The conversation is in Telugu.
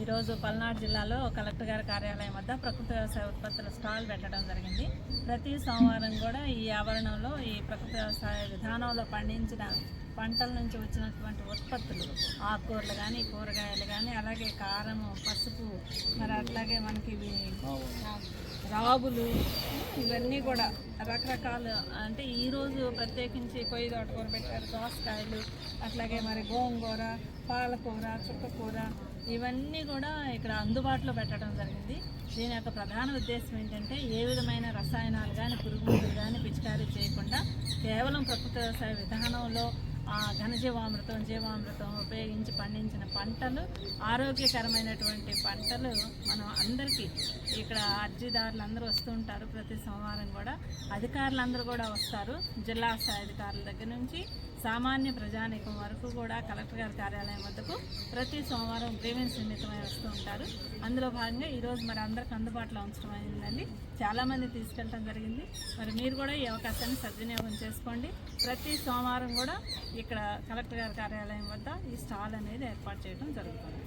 ఈరోజు పల్నాడు జిల్లాలో కలెక్టర్ గారి కార్యాలయం వద్ద ప్రకృతి వ్యవసాయ ఉత్పత్తుల స్టాల్ పెట్టడం జరిగింది. ప్రతి సోమవారం కూడా ఈ ఆవరణంలో ఈ ప్రకృతి వ్యవసాయ విధానంలో పండించిన పంటల నుంచి వచ్చినటువంటి ఉత్పత్తులు, ఆకుకూరలు కానీ, కూరగాయలు కానీ, అలాగే కారము, పసుపు, మరి అట్లాగే మనకి రాగులు, ఇవన్నీ కూడా రకరకాలు. అంటే ఈరోజు ప్రత్యేకించి కొయ్యి తోటకూర పెట్టారు, దోసకాయలు, అట్లాగే మరి గోంగూర, పాలకూర, చుక్కకూర, ఇవన్నీ కూడా ఇక్కడ అందుబాటులో పెట్టడం జరిగింది. దీని యొక్క ప్రధాన ఉద్దేశం ఏంటంటే ఏ విధమైన రసాయనాలు కానీ, పురుగు మందులు కానీ పిచికారీ చేయకుండా కేవలం ప్రకృతి వ్యవసాయ విధానంలో ఘనజీవామృతం, జీవామృతం ఉపయోగించి పండించిన పంటలు, ఆరోగ్యకరమైనటువంటి పంటలు మనం అందరికీ ఇక్కడ అర్జీదారులు అందరూ వస్తూ ఉంటారు. ప్రతి సోమవారం కూడా అధికారులందరూ కూడా వస్తారు. జిల్లా స్థాయి అధికారుల దగ్గర నుంచి సామాన్య ప్రజానీకం వరకు కూడా కలెక్టర్ గారి కార్యాలయం వద్దకు ప్రతి సోమవారం గ్రీవెన్స్ నిమిత్తమై వస్తూ ఉంటారు. అందులో భాగంగా ఈరోజు మరి అందరికి అందుబాటులో ఉంచడం అయిందండి. చాలామంది తీసుకెళ్ళడం జరిగింది. మరి మీరు కూడా ఈ అవకాశాన్ని సద్వినియోగం చేసుకోండి. ప్రతి సోమవారం కూడా ఇక్కడ కలెక్టర్ గారి కార్యాలయం వద్ద ఈ స్టాల్ అనేది ఏర్పాటు చేయడం జరుగుతుంది.